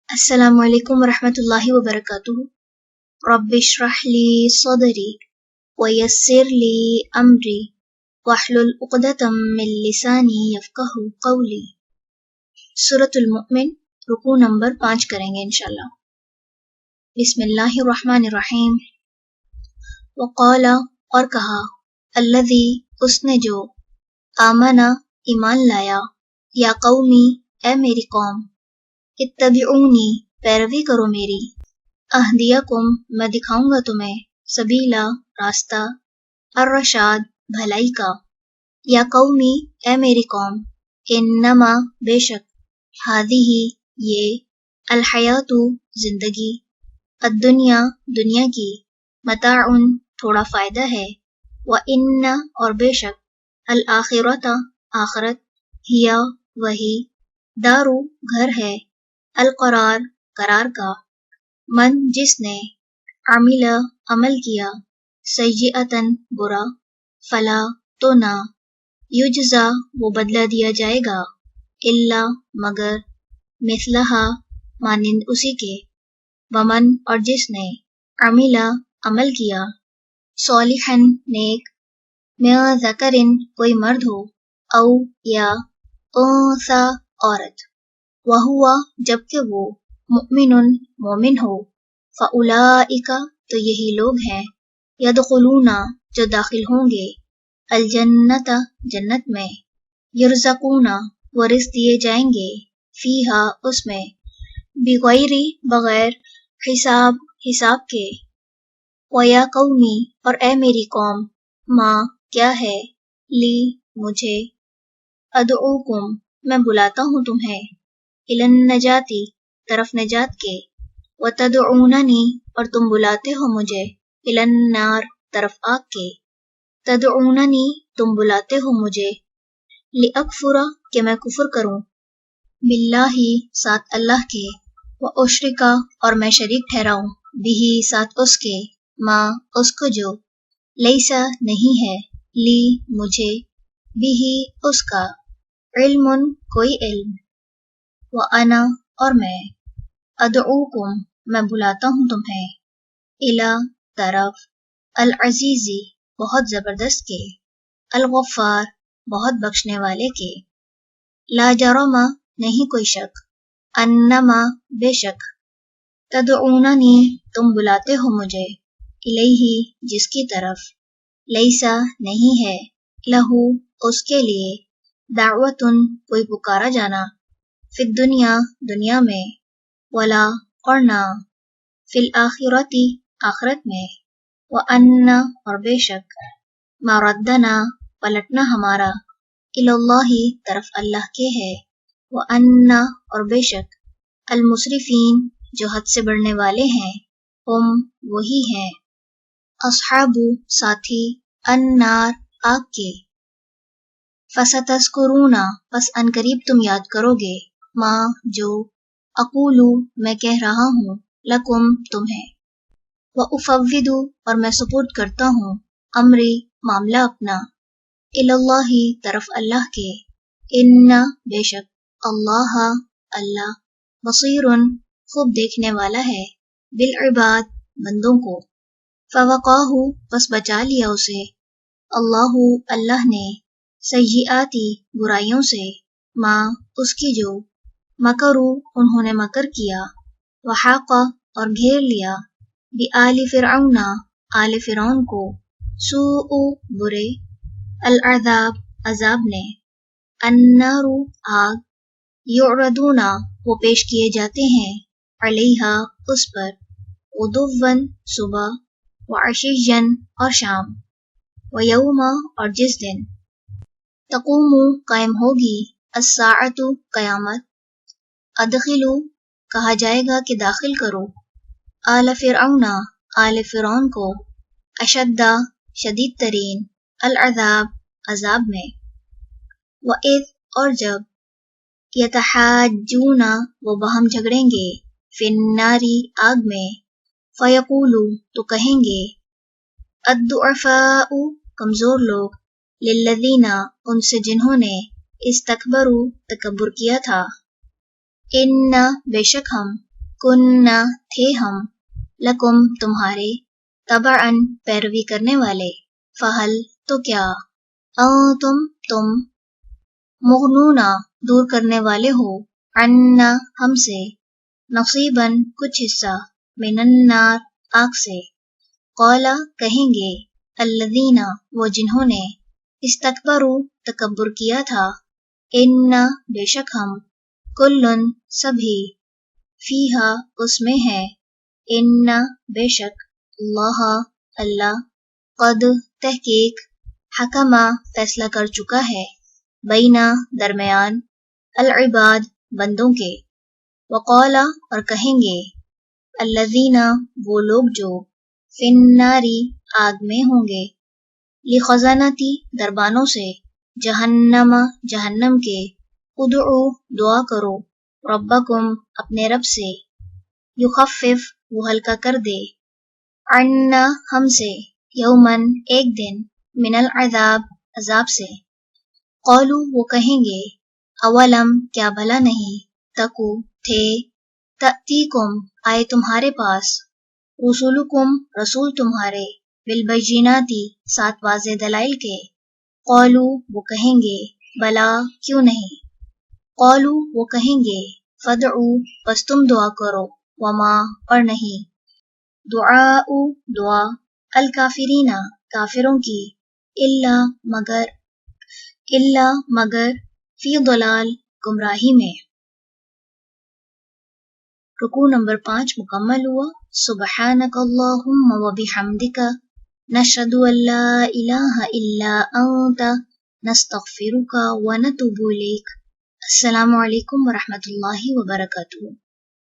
السلام علیکم ورحمۃ اللہ وبرکاتہ۔ رب اشرح لی صدری ویسر لی امری واحلل عقدۃ من لسانی یفقہوا قولی۔ سورۃ المؤمن، رکوع نمبر 5 کریں گے انشاءاللہ۔ بسم اللہ الرحمن الرحیم۔ وقال، اور کہا، الذی، اس نے جو، آمنا، ایمان لایا، یا قومی، اے میری قوم، اتبعونی، پیروی کرو میری، اہدیکم، میں دکھاؤں گا تمہیں، سبیلا، راستہ، الرشاد، بھلائی کا، یا قومی، اے میری قوم، انما، بے شک، ہذہ، یہ، الحیات، زندگی، الدنیا، دنیا کی، متاع، تھوڑا فائدہ ہے، وان، اور بے شک، الآخرۃ، آخرت، ہی، وہی، دارو، گھر ہے، القرار، قرار کا، من، جس نے، عمل، عمل کیا، سیئۃً، برا، فلا، تو نہ، یجزا، وہ بدلہ دیا جائے گا، الا، مگر، مثلہا، مانند اسی کے، ومن، اور جس نے، عمل، عمل کیا، صالحاً، نیک، من ذکرٍ، کوئی مرد ہو، او، یا، انثی، عورت، وہوا، جبکہ وہ، مؤمن، مومن ہو، فاولئک، تو یہی لوگ ہیں، یدخلون، جو داخل ہوں گے، الجنت، جنت میں، یرزقون، وہ رزق دیے جائیں گے، فیہا، اس میں، بغیر، بغیر، حساب، حساب کے، ویا قومی، اور اے میری قوم، ما، کیا ہے، لی، مجھے، ادعوکم، میں بلاتا ہوں تمہیں، الی النجاۃ، طرف نجات کے، وتدعوننی، اور تم بلاتے ہو مجھے، الی النار، طرف آگ کے، تدعوننی، تم بلاتے ہو مجھے، لاکفر، کہ میں کفر کروں، باللہ، ساتھ اللہ کے، واشرک، اور میں شریک ٹھہراؤں، بہ، ساتھ اس کے، ما، اس کو جو، لیسا، نہیں ہے، لی، مجھے، بہ، اس کا، علم، کوئی علم، وانا، اور میں، ادعوکم، میں بلاتا ہوں تمہیں، الی، طرف، العزیز، بہت زبردست کے، الغفار، بہت بخشنے والے کے، لا جرم، نہیں کوئی شک، انما، بے شک، تدعوننی، تم بلاتے ہو مجھے، الیہ، جس کی طرف، لیسا، نہیں ہے، لہو، اس کے لیے، دعوت، کوئی پکارا جانا، فی الدنیا، دنیا میں، ولا، اور نہ، فی الآخرۃ، آخرت میں، وان، اور بے شک، مردنا، پلٹنا ہمارا، الی اللہ، طرف اللہ کے ہے، وان، اور بے شک، المسرفین، جو حد سے بڑھنے والے ہیں، ہم، وہی ہیں، اصحاب، ساتھی، النار، آگ کے، فستذکرون، پس ان قریب تم یاد کرو گے، ما، جو، اقول، میں کہہ رہا ہوں، لکم، تمہیں، وافوض، اور میں سپرد کرتا ہوں، امری، معاملہ اپنا، الی اللہ، طرف اللہ کے، ان، بے شک، اللہ، اللہ، بصیر، خوب دیکھنے والا ہے، بالعباد، بندوں کو، فوقاہ، پس بچا لیا اسے، اللہ، اللہ نے، سیئات، برائیوں سے، ما، اس کی جو، مکروا، انہوں نے مکر کیا، وحاق، اور گھیر لیا، بآل فرعون، آل فرعون کو، سوء، برے، العذاب، عذاب نے، النار، آگ، یعرضون، وہ پیش کیے جاتے ہیں، علیہا، اس پر، غدوا، صبح، وعشیا، اور شام، ویوم، اور جس دن، تقوم، قائم ہوگی، الساعۃ، قیامت، ادخلوا، کہا جائے گا کہ داخل کرو، آل فرعون، آل فرعون کو، اشد، شدید ترین، العذاب، عذاب میں، وَإِذْ، اور جب، یتحاجون، وہ باہم جھگڑیں گے، فی النار، آگ میں، فیقول، تو کہیں گے، الضعفاء، کمزور لوگ، للذین، ان سے جنہوں نے، استکبروا، تکبر کیا تھا، ان، بے شک ہم، کننا تھے ہم، لکم تمہارے، تبعن پیروی کرنے والے، فہل تو کیا، تم مغنونا دور کرنے والے ہو، عنا ہم سے، نصیباً کچھ حصہ، من النار آگ سے، قولا کہیں گے، الذین وہ جنہوں نے، استکبروا تکبر کیا تھا، انا بے شک ہم، کلن سبھی، فیہا اس میں ہے، انا بے شک، اللہ اللہ، قد تحقیق، حکما فیصلہ کر چکا ہے، بینا درمیان، العباد بندوں کے، وقالا اور کہیں گے، الذین وہ لوگ جو، فی الناری آگ میں ہوں گے، لخزنتی دربانوں سے، جہنم جہنم کے، ادعو دعا کرو، ربکم اپنے رب سے، یخفف وہ ہلکا کر دے، عنا ہم سے، یومن ایک دن، من العذاب عذاب سے، قالو وہ کہیں گے، اولم کیا بھلا نہیں، تکو تھے، تأتیکم آئے تمہارے پاس، رسولکم رسول تمہارے، بالبیناتی سات واضح دلائل کے، قالو وہ کہیں گے، بلا کیوں نہیں، قالو وہ کہیں گے، فدعو پس تم دعا کرو، وما اور نہیں، دعاء دعا، الکافرین کافروں کی، الا مگر، فی ضلال گمراہی میں۔ رکوع نمبر 5 مکمل ہوا۔ سبحانک اللہم و بحمدک، نشہد ان لا الہ الا انت، نستغفرک و نتوب الیک۔ السلام علیکم ورحمۃ اللہ وبرکاتہ۔